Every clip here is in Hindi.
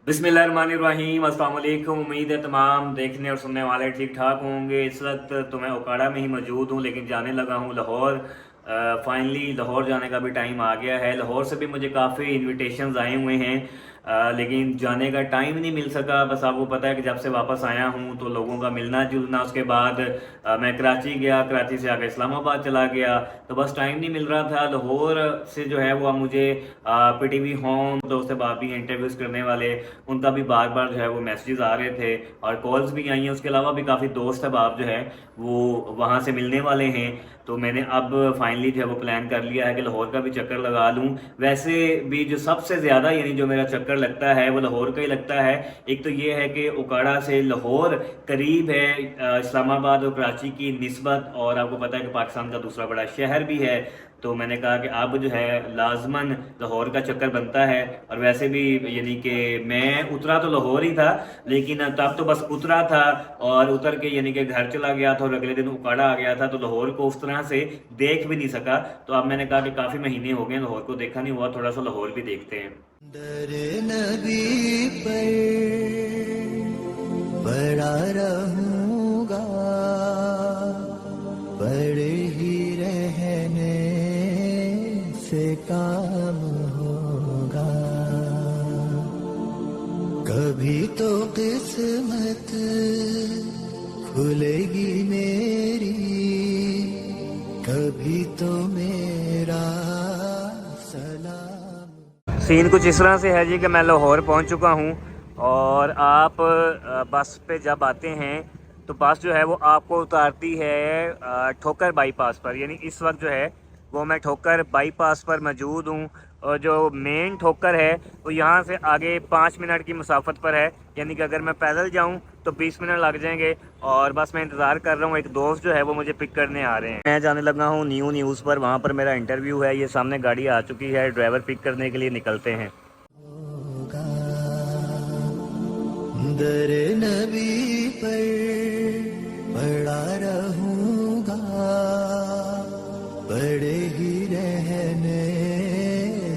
बिस्मिल्लाहिर्रहमानिर्रहीम, अस्सलाम वालेकुम। उम्मीद है तमाम देखने और सुनने वाले ठीक ठाक होंगे। इस वक्त तो मैं ओकाड़ा में ही मौजूद हूँ, लेकिन जाने लगा हूँ लाहौर। फाइनली लाहौर जाने का भी टाइम आ गया है। लाहौर से भी मुझे काफ़ी इनविटेशंस आए हुए हैं, लेकिन जाने का टाइम नहीं मिल सका। बस आपको पता है कि जब से वापस आया हूँ तो लोगों का मिलना जुलना, उसके बाद मैं कराची गया, कराची से आकर इस्लामाबाद चला गया, तो बस टाइम नहीं मिल रहा था। लाहौर से जो है वो मुझे पीटीवी होम दोस्त बाप भी इंटरव्यूज़ करने वाले, उनका भी बार बार जो है वो मैसेजेस आ रहे थे और कॉल्स भी आई हैं। उसके अलावा भी काफ़ी दोस्त अब आप जो है वो वहाँ से मिलने वाले हैं। तो मैंने अब फाइनली जो है वो प्लान कर लिया है कि लाहौर का भी चक्कर लगा लूँ। वैसे भी जो सबसे ज़्यादा यानी जो मेरा चक्कर लगता है वो लाहौर का ही लगता है। एक तो ये है कि ओकाड़ा से लाहौर करीब है इस्लामाबाद और कराची की निस्बत, और आपको पता है कि पाकिस्तान का दूसरा बड़ा शहर भी है। तो मैंने कहा कि अब जो है लाजमन लाहौर का चक्कर बनता है। और वैसे भी यानी कि मैं उतरा तो लाहौर ही था, लेकिन तब तो बस उतरा था और उतर के यानी कि घर चला गया था और अगले दिन उकाड़ा आ गया था, तो लाहौर को उस तरह से देख भी नहीं सका। तो अब मैंने कहा कि काफ़ी महीने हो गए लाहौर को देखा नहीं हुआ, थोड़ा सा लाहौर भी देखते हैं। दर नबी पर पड़ा रहूंगा, पड़े ही रहने से काम होगा। कभी तो किस्मत खुलेगी मेरी, कभी तो मेरा सलाम। सीन कुछ इस तरह से है जी कि मैं लाहौर पहुंच चुका हूं, और आप बस पे जब आते हैं तो बस जो है वो आपको उतारती है ठोकर बाईपास पर। यानी इस वक्त जो है वो मैं ठोकर बाईपास पर मौजूद हूं, और जो मेन ठोकर है वो यहाँ से आगे 5 मिनट की मुसाफत पर है। यानी कि अगर मैं पैदल जाऊँ तो 20 मिनट लग जाएंगे, और बस मैं इंतज़ार कर रहा हूँ। एक दोस्त जो है वो मुझे पिक करने आ रहे हैं। मैं जाने लगा हूँ न्यू न्यूज़ पर, वहाँ पर मेरा इंटरव्यू है। ये सामने गाड़ी आ चुकी है, ड्राइवर पिक करने के लिए निकलते हैं। दर नबी पर पड़ा रहूंगा, पड़े ही रहने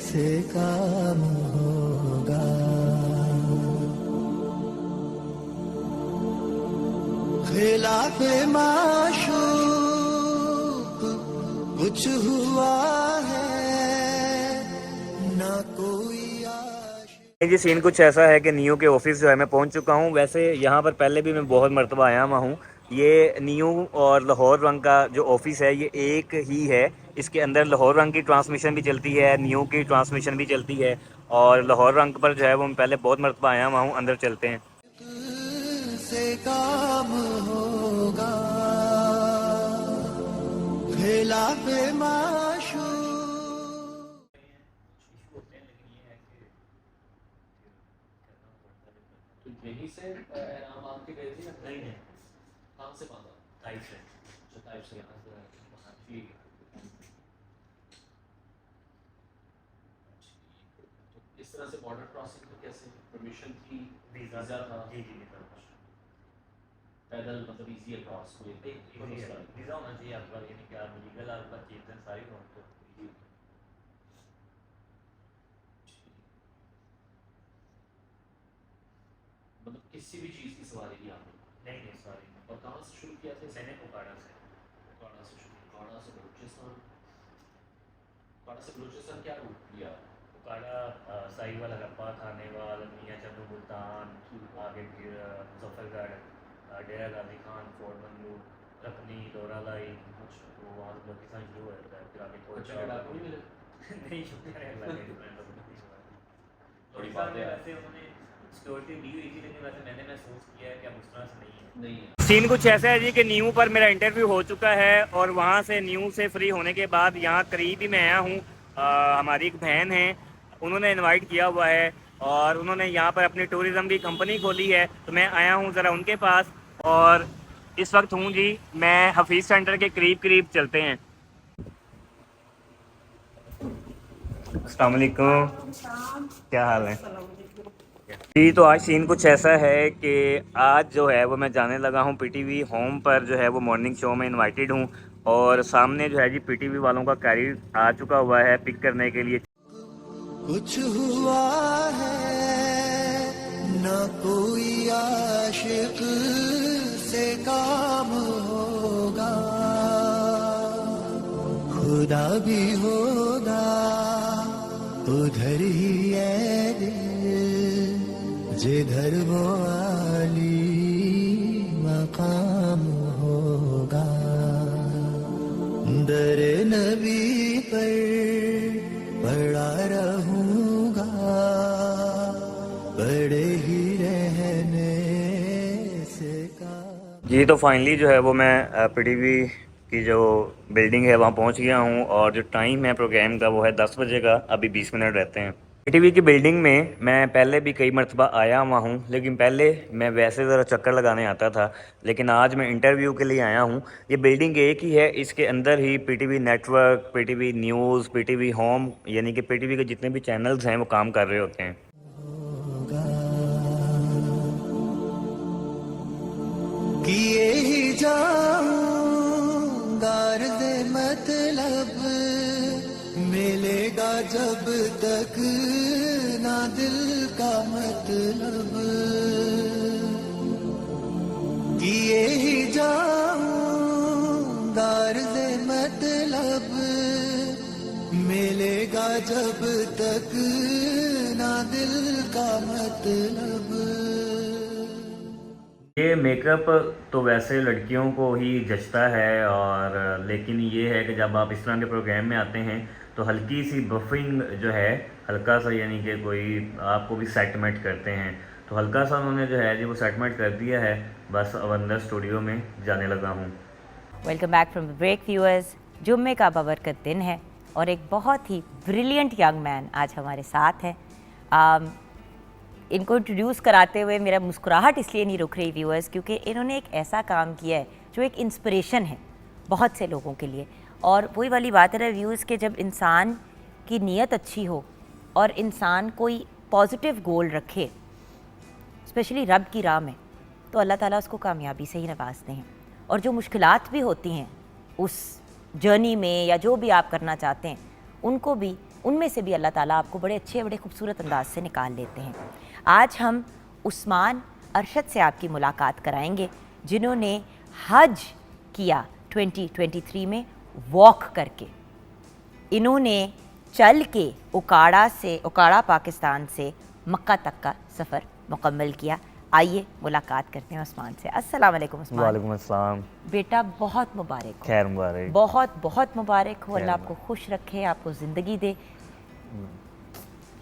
से काम होगा। खिलाफ माशूक कुछ हुआ है ना कोई। जी सीन कुछ ऐसा है कि नियो के ऑफिस जो है मैं पहुंच चुका हूं। वैसे यहाँ पर पहले भी मैं बहुत मरतबा आया हुआ हूँ। ये नियो और लाहौर रंग का जो ऑफिस है ये एक ही है। इसके अंदर लाहौर रंग की ट्रांसमिशन भी चलती है, नियो की ट्रांसमिशन भी चलती है, और लाहौर रंग पर जो है वो मैं पहले बहुत मरतबा आया हुआ हूँ। अंदर चलते हैं। से काम होगा, खिलाफ माशूक। तो यहीं से नाम आपके गए थे या नहीं नहीं, कहाँ से बांधा? टाइप से। अच्छा, टाइप से यहाँ से ठीक है। तो इस तरह से बॉर्डर क्रॉसिंग में कैसे परमिशन थी? वीज़ा वीज़ा था? जी जी वीज़ा। पैदल मतलब इजी है क्रॉस कोई वीज़ा होना चाहिए आपके पास, यानी कि आप लीगल आपके पास चीज़ें सारी हों तो। मतलब किसी भी चीज़ की सवारी की आपने? नहीं नहीं सॉरी, और कहाँ से शुरू किया था? मैंने उकाड़ा से। उकाड़ा से शुरू, उकाड़ा से बलूचिस्तान, उकाड़ा से बलूचिस्तान क्या रूट लिया? उकाड़ा साहिवाल, हरप्पा, खानेवाल, मियाँ चंदू, मुल्तान, आगे फिर मुजफ्फरगढ़, डेरा गाजी खान, फोर्ट मंगलू, रखनी, डोरा लाई। तो वहाँ से पाकिस्तान शुरू हो जाता है, फिर आगे बच्चे के डाकू नहीं मिले? नहीं शुक्र है अल्लाह के। बड़ी बात है। वैसे उन्होंने सिक्योरिटी दी हुई थी, लेकिन वैसे मैंने महसूस किया है कि अब उस तरह से नहीं है। नहीं है। सीन कुछ ऐसा है जी कि न्यू पर मेरा इंटरव्यू हो चुका है, और वहाँ से न्यू से फ्री होने के बाद यहाँ करीब ही मैं आया हूँ। हमारी एक बहन है, उन्होंने इनवाइट किया हुआ है, और उन्होंने यहाँ पर अपनी टूरिज़्म की कंपनी खोली है, तो मैं आया हूँ ज़रा उनके पास। और इस वक्त हूँ जी मैं हफीज़ सेंटर के करीब करीब, चलते हैं। अस्सलाम वालेकुम, क्या हाल है जी? तो आज सीन कुछ ऐसा है कि आज जो है वो मैं जाने लगा हूँ पीटीवी होम पर, जो है वो मॉर्निंग शो में इनवाइटेड हूँ, और सामने जो है जी पीटीवी वालों का कैरियर आ चुका हुआ है पिक करने के लिए। कुछ हुआ है कोई आशिक से काम होगा, खुदा भी होगा उधर ही है दिल, जिधर वो आली मकाम होगा। दर नबी पर पड़ा रहूंगा, पड़े ही रहने से काम। जी तो फाइनली जो है वो मैं पीटीवी की जो बिल्डिंग है वहाँ पहुँच गया हूँ और जो टाइम है प्रोग्राम का वो है 10 बजे का, अभी 20 मिनट रहते हैं। पीटीवी की बिल्डिंग में मैं पहले भी कई मरतबा आया हुआ हूँ, लेकिन पहले मैं वैसे ज़रा चक्कर लगाने आता था, लेकिन आज मैं इंटरव्यू के लिए आया हूँ। ये बिल्डिंग एक ही है, इसके अंदर ही PTV network, PTV news, PTV home, यानी कि पीटीवी के जितने भी चैनल्स हैं वो काम कर रहे होते हैं। किए ही जाऊंगा अर्ज़े मतलब, मिलेगा जब तक ना दिल का मतलब। किए ही जाऊंगा अर्ज़े मतलब, मिलेगा जब तक ना दिल का मतलब। ये मेकअप तो वैसे लड़कियों को ही जचता है, और लेकिन ये है कि जब आप इस तरह के प्रोग्राम में आते हैं तो हल्की सी बफिंग जो है, हल्का सा, यानी कि कोई आपको भी सेटमेंट करते हैं, तो हल्का सा उन्होंने जो है जी वो सेटमेंट कर दिया है। बस अब अंदर स्टूडियो में जाने लगा हूँ। Welcome back from the break viewers. जुम्मे का बाबरकत दिन है और एक बहुत ही ब्रिलियंट यंग मैन आज हमारे साथ हैं। इनको इंट्रोड्यूस कराते हुए मेरा मुस्कुराहट इसलिए नहीं रुक रही व्यूअर्स, क्योंकि इन्होंने एक ऐसा काम किया है जो एक इंस्पिरेशन है बहुत से लोगों के लिए। और वही वाली बात है व्यूअर्स कि जब इंसान की नीयत अच्छी हो और इंसान कोई पॉजिटिव गोल रखे, स्पेशली रब की राह में, तो अल्लाह ताला उसको कामयाबी से ही नवाजते हैं। और जो मुश्किलात भी होती हैं उस जर्नी में या जो भी आप करना चाहते हैं, उनको भी, उनमें से भी अल्लाह ताला आपको बड़े अच्छे बड़े खूबसूरत अंदाज से निकाल लेते हैं। आज हम उस्मान अरशद से आपकी मुलाकात कराएंगे, जिन्होंने हज किया 2023 में वॉक करके। इन्होंने चल के उकाड़ा पाकिस्तान से मक्का तक का सफ़र मुकम्मल किया। आइए मुलाकात करते हैं उस्मान से। अस्सलाम वालेकुम उस्मान। वालेकुम अस्सलाम। बेटा बहुत मुबारक हो। खैर मुबारक। बहुत बहुत मुबारक हो। अल्लाह आपको खुश रखे, आपको ज़िंदगी दे।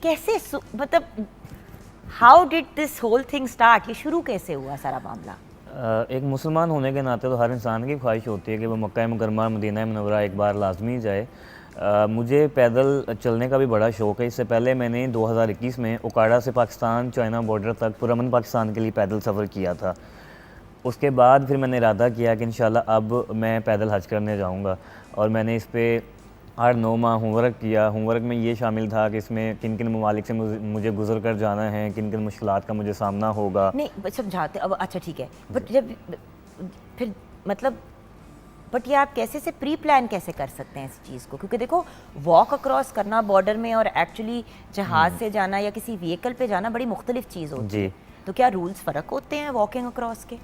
कैसे मतलब how did this whole thing start? ये शुरू कैसे हुआ सारा मामला? एक मुसलमान होने के नाते तो हर इंसान की ख्वाहिश होती है कि वो मक्का मुकर्रमा मदीना मुनव्वरा एक बार लाजमी जाए। मुझे पैदल चलने का भी बड़ा शौक़ है। इससे पहले मैंने 2021 में उकाड़ा से पाकिस्तान चाइना बॉर्डर तक पुरअमन पाकिस्तान के लिए पैदल सफ़र किया था। उसके बाद फिर मैंने इरादा किया कि इंशाल्लाह अब मैं पैदल हज करने जाऊंगा, और मैंने इस पर 8-9 माह होमवर्क किया। होमवर्क में ये शामिल था कि इसमें किन किन ममालिक से मुझे गुजर कर जाना है, किन किन मुश्किलात का मुझे सामना होगा। नहीं समझाते अब, अच्छा ठीक है, बट जब फिर मतलब बट ये आप कैसे से प्री प्लान कैसे कर सकते हैं इस चीज़ को? क्योंकि देखो वॉक अक्रॉस करना बॉर्डर में और एक्चुअली जहाज़ से जाना या किसी व्हीकल पे जाना बड़ी मुख्तलिफ चीज़ होती है। तो क्या रूल्स फ़र्क होते हैं वॉकिंग अक्रॉस के?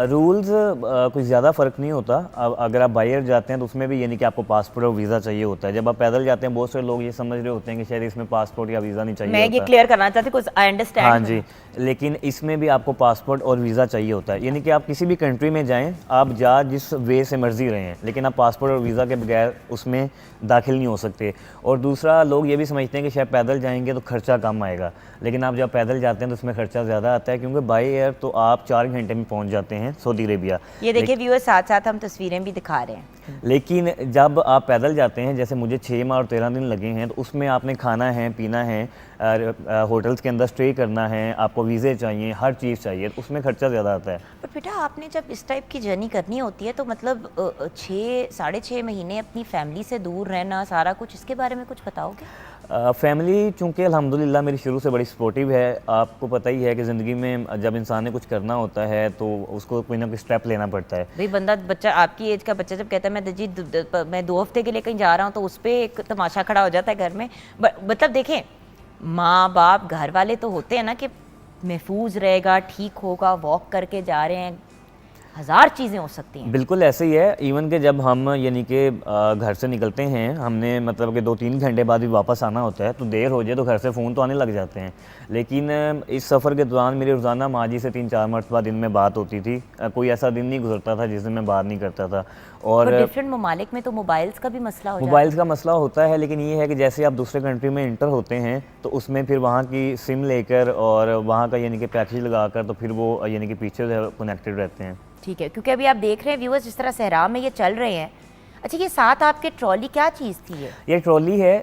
रूल्स कुछ ज़्यादा फ़र्क नहीं होता। अब अगर आप बाई एयर जाते हैं तो उसमें भी यानी कि आपको पासपोर्ट और वीज़ा चाहिए होता है। जब आप पैदल जाते हैं बहुत सारे लोग ये समझ रहे होते हैं कि शायद इसमें पासपोर्ट या वीज़ा नहीं चाहिए। मैं ये क्लियर करना चाहती हूँ, आई अंडरस्टैंड। हाँ जी, लेकिन इसमें भी आपको पासपोर्ट और वीज़ा चाहिए होता है। यानी कि आप किसी भी कंट्री में जाएँ, आप जिस वे से मर्ज़ी रहें, लेकिन आप पासपोर्ट और वीज़ा के बगैर उसमें दाखिल नहीं हो सकते। और दूसरा, लोग ये भी समझते हैं कि शायद पैदल जाएंगे तो खर्चा कम आएगा, लेकिन आप जब पैदल जाते हैं तो उसमें खर्चा ज़्यादा आता है, क्योंकि बाई एयर तो आप 4 घंटे में पहुंच जाते हैं सऊदी अरेबिया। ये देखिए व्यूअर्स, साथ साथ हम तस्वीरें भी दिखा रहे हैं। लेकिन जब आप पैदल जाते हैं, जैसे मुझे 6 माह और 13 दिन लगे हैं, तो उसमें आपने खाना है, पीना है, होटल्स के अंदर स्टे करना है, आपको वीज़े चाहिए, हर चीज़ चाहिए, तो उसमें खर्चा ज़्यादा आता है। बट बेटा आपने जब इस टाइप की जर्नी करनी होती है तो मतलब 6-6.5 महीने अपनी फैमिली से दूर रहना, सारा कुछ, इसके बारे में कुछ बताओगे? फैमिली चूँकि अल्हम्दुलिल्लाह मेरी शुरू से बड़ी सपोर्टिव है। आपको पता ही है कि ज़िंदगी में जब इंसान ने कुछ करना होता है तो उसको कोई ना कोई स्टेप लेना पड़ता है। भाई बच्चा आपकी एज का बच्चा जब कहता है मैं 2 हफ्ते के लिए कहीं जा रहा हूँ, तो उस पर एक तमाशा खड़ा हो जाता है घर में। मतलब देखें, माँ बाप घर वाले तो होते हैं ना कि महफूज रहेगा, ठीक होगा, वॉक करके जा रहे हैं, हज़ार चीज़ें हो सकती हैं। बिल्कुल ऐसे ही है। इवन कि जब हम यानी कि घर से निकलते हैं, हमने मतलब कि 2-3 घंटे बाद भी वापस आना होता है, तो देर हो जाए तो घर से फ़ोन तो आने लग जाते हैं। लेकिन इस सफ़र के दौरान मेरी रोज़ाना माँ जी से 3-4 मरतबा दिन में बात होती थी। कोई ऐसा दिन नहीं गुजरता था जिस दिन मैं बात नहीं करता था। और डिफरेंट ममालिक में तो मोबाइल्स का भी मसला हो जाता मोबाइल्स का मसला होता है, लेकिन ये है कि जैसे आप दूसरे कंट्री में इंटर होते हैं तो उसमें फिर वहाँ की सिम लेकर और वहाँ का यानी कि पैकेज लगाकर तो फिर वो यानी कि पीछे से कनेक्टेड रहते हैं। ठीक है, क्योंकि अभी आप देख रहे हैं व्यूअर्स जिस तरह सहरा में ये चल रहे हैं। अच्छा, ये साथ आपके ट्रॉली क्या चीज़ थी ये ट्रॉली है।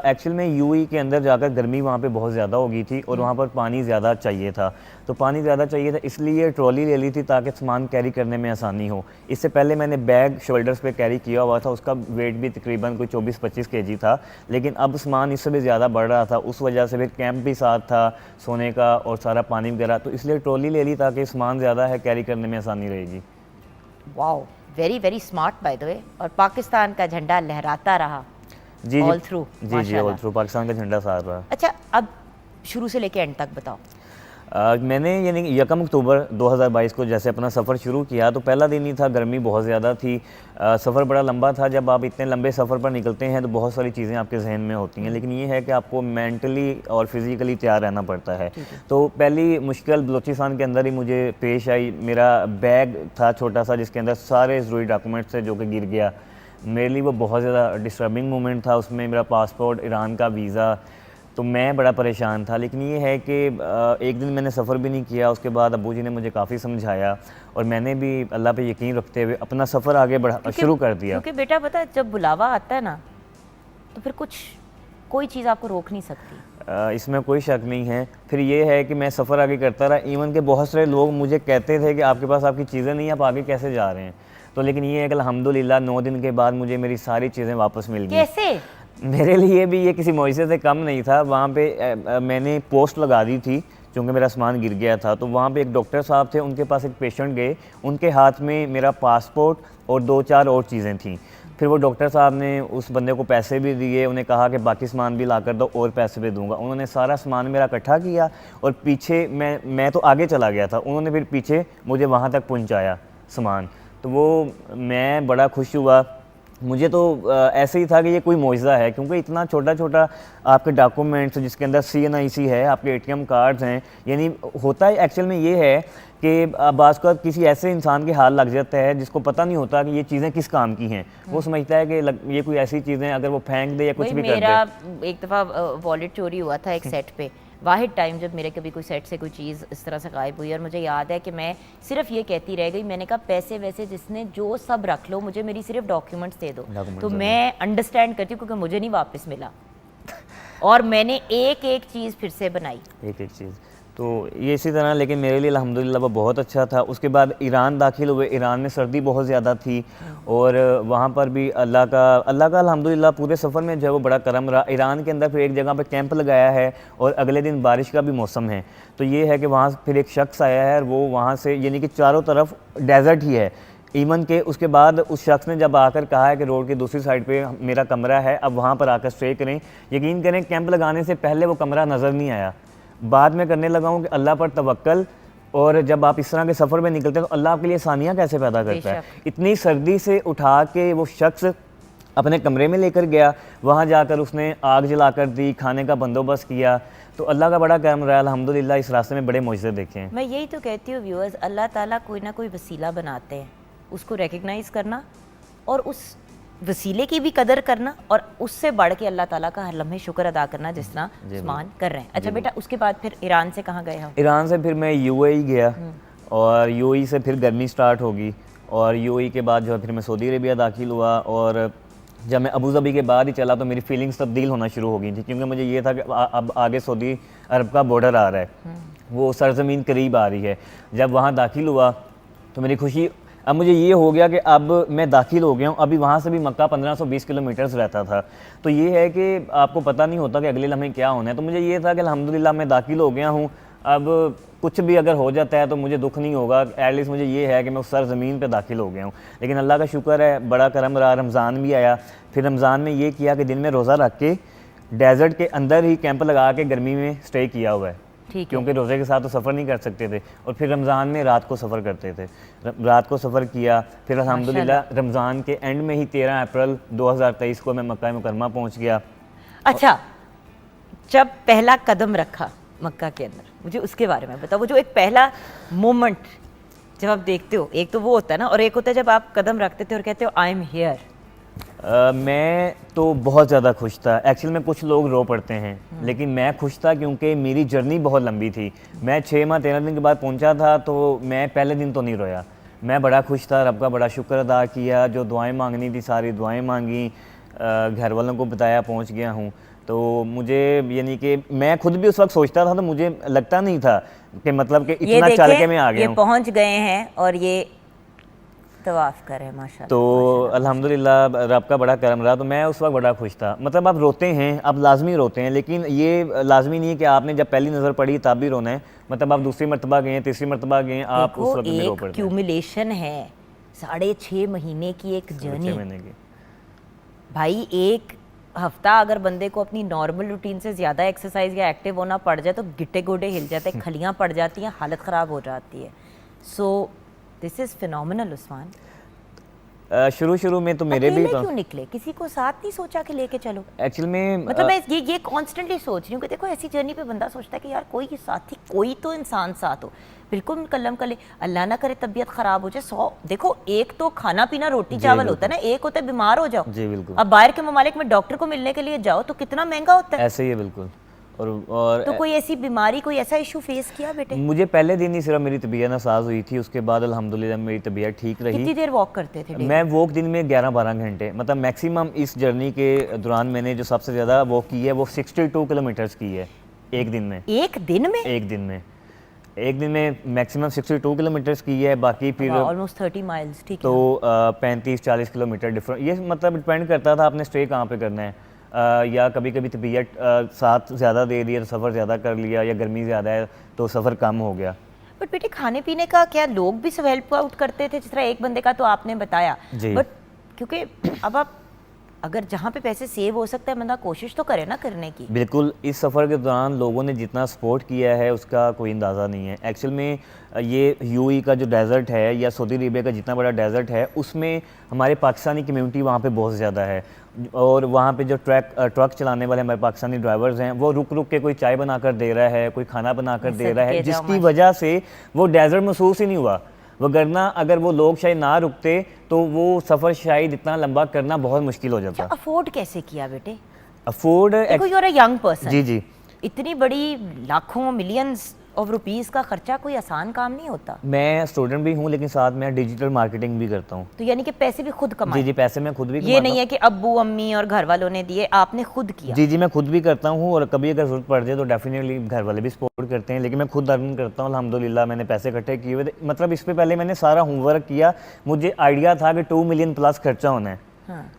एक्चुअल में यूएई के अंदर जाकर गर्मी वहाँ पे बहुत ज़्यादा हो गई थी और वहाँ पर पानी ज़्यादा चाहिए था, तो पानी ज़्यादा चाहिए था इसलिए ट्रॉली ले ली थी ताकि सामान कैरी करने में आसानी हो। इससे पहले मैंने बैग शोल्डर्स पे कैरी किया हुआ था, उसका वेट भी तकरीबन कोई 24-25 kg था, लेकिन अब सामान इससे भी ज़्यादा बढ़ रहा था। उस वजह से फिर कैंप भी साथ था, सोने का और सारा पानी वगैरह, तो इसलिए ट्रॉली ले ली ताकि सामान ज़्यादा है, कैरी करने में आसानी रहेगी। Wow, very very smart by the way. और पाकिस्तान का झंडा लहराता रहा जी ऑल थ्रू। जी ऑल थ्रू पाकिस्तान का झंडा साथ रहा। अच्छा, अब शुरू से लेके एंड तक बताओ। मैंने यानी 1 अक्टूबर 2022 को जैसे अपना सफ़र शुरू किया तो पहला दिन ही था, गर्मी बहुत ज़्यादा थी, सफ़र बड़ा लंबा था। जब आप इतने लंबे सफ़र पर निकलते हैं तो बहुत सारी चीज़ें आपके जहन में होती हैं, लेकिन ये है कि आपको मेंटली और फिज़िकली तैयार रहना पड़ता है। तो पहली मुश्किल बलूचिस्तान के अंदर ही मुझे पेश आई। मेरा बैग था छोटा सा जिसके अंदर सारे ज़रूरी डॉक्यूमेंट्स थे जो कि गिर गया। मेरे लिए वो बहुत ज़्यादा डिस्टर्बिंग मोमेंट था। उसमें मेरा पासपोर्ट, ईरान का वीज़ा, तो मैं बड़ा परेशान था। लेकिन ये है कि एक दिन मैंने सफ़र भी नहीं किया, उसके बाद अब्बू जी ने मुझे काफ़ी समझाया और मैंने भी अल्लाह पे यकीन रखते हुए अपना सफ़र आगे बढ़ा शुरू कर दिया। क्योंकि बेटा पता है, जब बुलावा आता है ना तो फिर कोई चीज़ आपको रोक नहीं सकती। इसमें कोई शक नहीं है। फिर ये है कि मैं सफ़र आगे करता रहा। इवन के बहुत सारे लोग मुझे कहते थे कि आपके पास आपकी चीज़ें नहीं, आप आगे कैसे जा रहे हैं। तो लेकिन ये है कि अल्हम्दुलिल्लाह 9 दिन के बाद मुझे मेरी सारी चीज़ें वापस मिल गई। कैसे? मेरे लिए भी ये किसी मुआवजे से कम नहीं था। वहाँ पे मैंने पोस्ट लगा दी थी क्योंकि मेरा सामान गिर गया था। तो वहाँ पे एक डॉक्टर साहब थे, उनके पास एक पेशेंट गए, उनके हाथ में मेरा पासपोर्ट और 2-4 और चीज़ें थीं। फिर वो डॉक्टर साहब ने उस बंदे को पैसे भी दिए, उन्हें कहा कि बाकी सामान भी ला कर दो और पैसे भी दूंगा। उन्होंने सारा सामान मेरा इकट्ठा किया और पीछे मैं तो आगे चला गया था, उन्होंने फिर पीछे मुझे वहाँ तक पहुँचाया सामान। तो वो मैं बड़ा खुश हुआ। मुझे तो ऐसे ही था कि ये कोई मौजज़ा है, क्योंकि इतना छोटा छोटा आपके डॉक्यूमेंट्स जिसके अंदर CNIC है, आपके ATM कार्ड्स हैं, यानी होता है एक्चुअल में ये है कि बाज़ का किसी ऐसे इंसान के हाल लग जाता है जिसको पता नहीं होता कि ये चीज़ें किस काम की हैं। वो समझता है कि ये कोई ऐसी चीज़ें अगर वो फेंक दे या कुछ भी कर दे। मेरा एक दफ़ा वॉलेट चोरी हुआ था एक सेट पे, वाहिद टाइम जब मेरे कभी कोई सेट से कोई चीज़ इस तरह से गायब हुई, और मुझे याद है कि मैं सिर्फ ये कहती रह गई, मैंने कहा पैसे वैसे जिसने जो सब रख लो, मुझे मेरी सिर्फ डॉक्यूमेंट्स दे दो। तो मैं अंडरस्टैंड करती हूँ क्योंकि मुझे नहीं वापस मिला और मैंने एक एक चीज़ फिर से बनाई, एक एक चीज़। तो ये इसी तरह, लेकिन मेरे लिए अल्हम्दुलिल्लाह वो बहुत अच्छा था। उसके बाद ईरान दाखिल हुए। ईरान में सर्दी बहुत ज़्यादा थी और वहाँ पर भी अल्लाह का अल्हम्दुलिल्लाह पूरे सफ़र में जो है वो बड़ा करम रहा। ईरान के अंदर फिर एक जगह पर कैंप लगाया है और अगले दिन बारिश का भी मौसम है। तो ये है कि वहाँ फिर एक शख्स आया है और वो वहाँ से यानी कि चारों तरफ डेजर्ट ही है। इवन के उसके बाद उस शख्स ने जब आकर कहा है कि रोड की दूसरी साइड पे मेरा कमरा है, अब वहाँ पर आकर स्टे करें। यकीन करें कैंप लगाने से पहले वो कमरा नज़र नहीं आया। बाद में करने लगा हूँ कि अल्लाह पर तवक्कल, और जब आप इस तरह के सफ़र में निकलते हैं तो अल्लाह आपके लिए आसानियाँ कैसे पैदा करता है। इतनी सर्दी से उठा के वो शख्स अपने कमरे में लेकर गया, वहाँ जाकर उसने आग जलाकर दी, खाने का बंदोबस्त किया। तो अल्लाह का बड़ा करम रहा अल्हम्दुलिल्लाह। इस रास्ते में बड़े मौजज़े देखे हैं। मैं यही तो कहती हूँ व्यूअर्स, अल्लाह ताला कोई ना कोई वसीला बनाते हैं, उसको रिकग्नाइज़ करना और उस वसीले की भी कदर करना और उससे बढ़ के अल्लाह ताला का हर लम्हे शुक्र अदा करना जिस तरह उस्मान कर रहे हैं। अच्छा बेटा, उसके बाद फिर ईरान से कहाँ गए हम? ईरान से फिर मैं UAE गया और UAE से फिर गर्मी स्टार्ट होगी और UAE के बाद जो है फिर मैं सऊदी अरेबिया दाखिल हुआ। और जब मैं अबू धाबी के बाद ही चला तो मेरी फीलिंग्स तब्दील होना शुरू हो गई थी, क्योंकि मुझे ये था कि अब आगे सऊदी अरब का बॉर्डर आ रहा है, वो सरजमीन करीब आ रही है। जब वहाँ दाखिल हुआ तो मेरी खुशी, अब मुझे ये हो गया कि अब मैं दाखिल हो गया हूँ। अभी वहाँ से भी मक्का 1520 किलोमीटर्स रहता था। तो ये है कि आपको पता नहीं होता कि अगले लम्हे क्या होना है। तो मुझे ये था कि अल्हम्दुलिल्लाह मैं दाखिल हो गया हूँ, अब कुछ भी अगर हो जाता है तो मुझे दुख नहीं होगा। एटलीस्ट मुझे ये है कि मैं उस सरज़मीन पे दाखिल हो गया हूँ। लेकिन अल्लाह का शुक्र है, बड़ा करम रहा। रमज़ान भी आया। फिर रमज़ान में ये किया कि दिन में रोज़ा रख के डेज़र्ट के अंदर ही कैंप लगा के गर्मी में स्टे किया हुआ है। है। क्योंकि रोज़े के साथ तो सफ़र नहीं कर सकते थे, और फिर रमज़ान में रात को सफ़र करते थे। रात को सफ़र किया, फिर अल्हम्दुलिल्लाह रमज़ान के एंड में ही 13 अप्रैल 2023 को मैं मक्का मुकरमा पहुँच गया। अच्छा, जब पहला कदम रखा मक्का के अंदर, मुझे उसके बारे में बताओ। वो जो एक पहला मोमेंट जब आप देखते हो, एक तो वो होता है ना, और एक होता है जब आप कदम रखते थे और कहते हो आई एम हियर। मैं तो बहुत ज़्यादा खुश था। एक्चुअल में कुछ लोग रो पड़ते हैं, लेकिन मैं खुश था क्योंकि मेरी जर्नी बहुत लंबी थी। मैं 6 माह 13 दिन के बाद पहुंचा था, तो मैं पहले दिन तो नहीं रोया। मैं बड़ा खुश था, रब का बड़ा शुक्र अदा किया। जो दुआएं मांगनी थी सारी दुआएं मांगी, घर वालों को बताया पहुंच गया हूं। तो मुझे यानी कि मैं खुद भी उस वक्त सोचता था, तो मुझे लगता नहीं था कि मतलब कि इतना चल के मैं आ गया ये हूँ। पहुंच गए हैं और ये तवाफ करें माशाल्लाह। तो अल्हम्दुलिल्लाह रब का बड़ा करम रहा। तो मैं उस वक्त बड़ा खुश था। मतलब आप रोते हैं, आप लाजमी रोते हैं, लेकिन ये लाजमी नहीं है कि आपने जब पहली नज़र पड़ी तब भी रोना है। मतलब आप दूसरी मरतबा गए, तीसरी मरतबा गए, आप देखो, उस वक्त में रो एक पड़ते हैं। क्यूमुलेशन है 6.5 महीने की एक 6 जर्नी महीने की। भाई। एक हफ्ता अगर बंदे को अपनी नॉर्मल रूटीन से ज़्यादा एक्सरसाइज या एक्टिव होना पड़ जाए तो गिट्टे गोडे हिल जाते हैं, खलियाँ पड़ जाती हैं, हालत ख़राब हो जाती है। So this is phenomenal Usman. शुरू में तो मेरे भी अकेले क्यों निकले? किसी को साथ नहीं सोचा कि लेके चलो? एक्चुअल में मतलब मैं ये कॉन्स्टेंटली सोच रही हूँ कि देखो ऐसी जर्नी पे बंदा सोचता है कि यार कोई साथी, कोई तो इंसान साथ हो। बिल्कुल कलम कले, अल्लाह ना करे तबीयत खराब हो जाए। 100 देखो, एक तो खाना पीना रोटी चावल होता है ना, एक होता है बीमार हो जाओ। जी बिल्कुल। अब बाहर के ममालिक में डॉक्टर को मिलने के लिए जाओ तो कितना महंगा होता है। ऐसे ही है बिल्कुल। और तो कोई ऐसी बीमारी, कोई ऐसा इशू फेस किया बेटे? मुझे पहले दिन ही सिर्फ मेरी तबीयत नासाज हुई थी, उसके बाद अल्हम्दुलिल्लाह मेरी तबीयत ठीक रही। कितनी देर वॉक करते थे? मैं वॉक दिन में 11-12 घंटे, मतलब मैक्सिमम इस जर्नी के दौरान मैंने जो सबसे ज़्यादा वॉक की है वो 62 किलोमीटर्स की है एक दिन में। एक दिन में? एक दिन में मैक्सिमम 62 किलोमीटर्स की है। बाकी फिर ऑलमोस्ट 30 माइल्स। ठीक है। तो 35-40 किलोमीटर डिफरेंट, ये मतलब डिपेंड करता था आपने स्टे कहाँ पे करना है। या कभी कभी तबीयत साथ ज़्यादा दे दिया तो सफ़र ज़्यादा कर लिया, या गर्मी ज़्यादा है तो सफ़र कम हो गया। बट बेटे, खाने पीने का क्या लोग भी सब हेल्प आउट करते थे? जिस तरह एक बंदे का तो आपने बताया, जी। बट क्योंकि अब आप अगर जहाँ पे पैसे सेव हो सकता है बंदा कोशिश तो करे ना करने की। बिल्कुल, इस सफ़र के दौरान लोगों ने जितना सपोर्ट किया है उसका कोई अंदाज़ा नहीं है। एक्चुअल में ये यूएई का जो डेज़र्ट है या सऊदी अरेबिया का जितना बड़ा डेज़र्ट है, उसमें हमारे पाकिस्तानी कम्युनिटी वहाँ पे बहुत ज़्यादा है। और वहाँ पे जो ट्रक चलाने वाले हमारे पाकिस्तानी ड्राइवर्स हैं, वो रुक रुक के कोई चाय बनाकर दे रहा है, कोई खाना बनाकर दे रहा है, जिसकी वजह से वो डेज़र्ट महसूस ही नहीं हुआ। वगरना अगर वो लोग शायद ना रुकते तो वो सफ़र शायद इतना लंबा करना बहुत मुश्किल हो जाता। अफोर्ड कैसे किया बेटे? अफोर्ड, देखो you are a young person. जी जी। इतनी बड़ी लाखों मिलियंस ऑफ रुपीस का खर्चा कोई आसान काम नहीं होता। मैं स्टूडेंट भी हूँ, लेकिन साथ में डिजिटल मार्केटिंग भी करता हूँ। तो यानी कि पैसे भी खुद कमाए? जी जी, पैसे मैं खुद भी ये नहीं है कि अब्बू अम्मी और घर वालों ने दिए, आपने खुद किया? जी जी, मैं खुद भी करता हूँ, और कभी अगर जरूरत पड़ जाए तो डेफिनेटली घर वाले भी सपोर्ट करते हैं, लेकिन मैं खुद अर्न करता हूँ। अल्हम्दुलिल्लाह मैंने पैसे इकट्ठे किए हुए थे। मतलब इस पे पहले मैंने सारा होमवर्क किया। मुझे आइडिया था कि 2 मिलियन प्लस खर्चा होना है।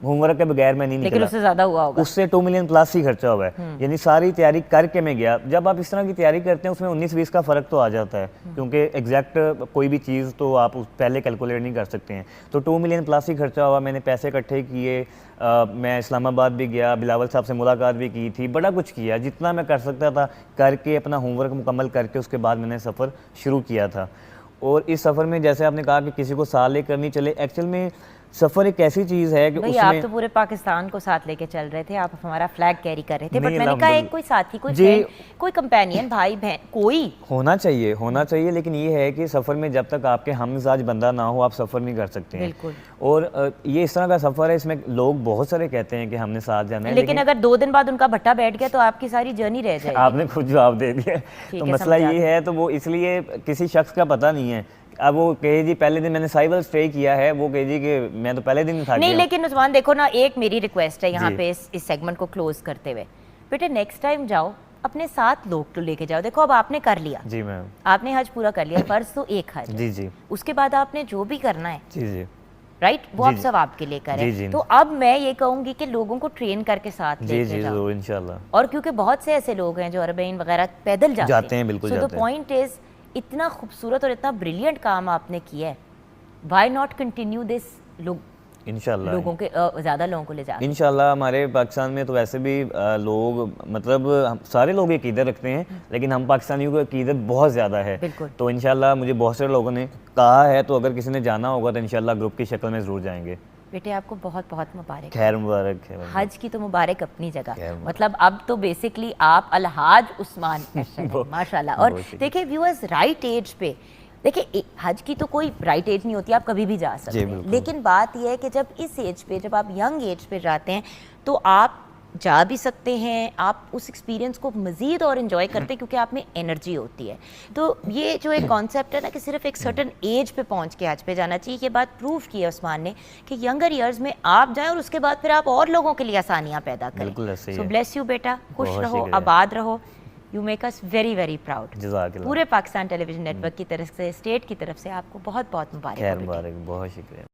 होमवर्क के बगैर मैं नहीं निकला। लेकिन उससे ज़्यादा हुआ होगा। उससे 2 मिलियन प्लस ही खर्चा हुआ है। यानी सारी तैयारी करके मैं गया। जब आप इस तरह की तैयारी करते हैं उसमें 19-20 का फ़र्क तो आ जाता है, क्योंकि एग्जैक्ट कोई भी चीज़ तो आप पहले कैलकुलेट नहीं कर सकते हैं। तो 2 मिलियन प्लस ही खर्चा हुआ। मैंने पैसे इकट्ठे किए। मैं इस्लामाबाद भी गया, बिलावल साहब से मुलाकात भी की थी, बड़ा कुछ किया जितना मैं कर सकता था करके, अपना होमवर्क मुकम्मल करके उसके बाद मैंने सफ़र शुरू किया था। और इस सफ़र में जैसे आपने कहा कि किसी को साथ लेकर नहीं चले, एक्चुअल में सफ़र एक ऐसी चीज़ है कि उसमें आप तो पूरे पाकिस्तान को साथ लेके चल रहे थे, आप हमारा फ्लैग कैरी कर रहे थे, बट मैंने कहा एक कोई साथी, कोई फ्रेंड, कोई कंपेनियन, भाई बहन कोई होना चाहिए। लेकिन ये है कि सफ़र में जब तक आपके हममिजाज बंदा ना हो आप सफ़र नहीं कर सकते हैं। बिल्कुल। और ये इस तरह का सफ़र है, इसमें लोग बहुत सारे कहते हैं कि हमने साथ जाना है, लेकिन अगर 2 दिन बाद उनका भट्टा बैठ गया तो आपकी सारी जर्नी रह जाएगी। आपने खुद जवाब दे दिया। तो मसला ये है, तो वो इसलिए किसी शख्स का पता नहीं है। अब वो कहे जी पहले दिन मैंने साइबर स्टे किया है, वो कहे जी कि मैं तो पहले दिन था नहीं। लेकिन उस्मान देखो ना, एक मेरी रिक्वेस्ट है यहाँ पे इस सेगमेंट को क्लोज करते हुए, बेटे नेक्स्ट टाइम जाओ अपने साथ लोग तो लेके जाओ। देखो अब आपने कर लिया, जी मैम, आपने हज पूरा कर लिया, फर्ज तो एक हज, जी जी, उसके बाद आपने जो भी करना है, जी जी, राइट, वो आप सब आपके लिए करें। तो अब मैं ये कहूंगी कि लोगों को ट्रेन करके साथ लेके जाओ इंशाल्लाह। और क्योंकि बहुत से ऐसे लोग हैं जो अरबईन वगैरह पैदल जाते हैं, बिल्कुल सो द पॉइंट इज इतना खूबसूरत और इतना ब्रिलियंट काम आपने किया है, व्हाई नॉट कंटिन्यू दिस। लोग इंशाल्लाह लोगों के ज़्यादा लोगों को ले जा इंशाल्लाह। हमारे पाकिस्तान में तो वैसे भी लोग मतलब सारे लोग अकीदत रखते हैं, लेकिन हम पाकिस्तानियों की अकीदत बहुत ज़्यादा है। बिल्कुल। तो इंशाल्लाह मुझे बहुत सारे लोगों ने कहा है, तो अगर किसी ने जाना होगा तो इंशाल्लाह ग्रुप की शक्ल में ज़रूर जाएंगे। बेटे आपको बहुत बहुत मुबारक। खैर मुबारक है। हज की तो मुबारक अपनी जगह, खैर मुबारक। मतलब अब तो बेसिकली आप अलहाज उस्मान अशरफ हैं, माशाल्लाह। और बहुत शुक्रिया। देखिए व्यूअर्स, राइट एज पे देखिए हज की तो कोई राइट एज नहीं होती, आप कभी भी जा सकते हैं, बिल्कुल। लेकिन बात यह है कि जब इस एज पे, जब आप यंग एज पे जाते हैं तो आप जा भी सकते हैं, आप उस एक्सपीरियंस को मज़ीद और इन्जॉय करते हैं क्योंकि आप में एनर्जी होती है। तो ये जो एक कॉन्सेप्ट है ना कि सिर्फ एक सर्टन एज पे पहुंच के हज पे जाना चाहिए, ये बात प्रूव की है उस्मान ने कि यंगर ईयर्स में आप जाएं और उसके बाद फिर आप और लोगों के लिए आसानियां पैदा करें। बिल्कुल ऐसे ही सो है। ब्लेस यू बेटा, खुश बहुत रहो, शुक्रिया। आबाद रहो, you make us very very proud. जज़ाकल्लाह। पूरे पाकिस्तान टेलीविजन नेटवर्क की तरफ से, स्टेट की तरफ से आपको बहुत बहुत मुबारक हो खैर बेटे। मुबारक, बहुत शुक्रिया।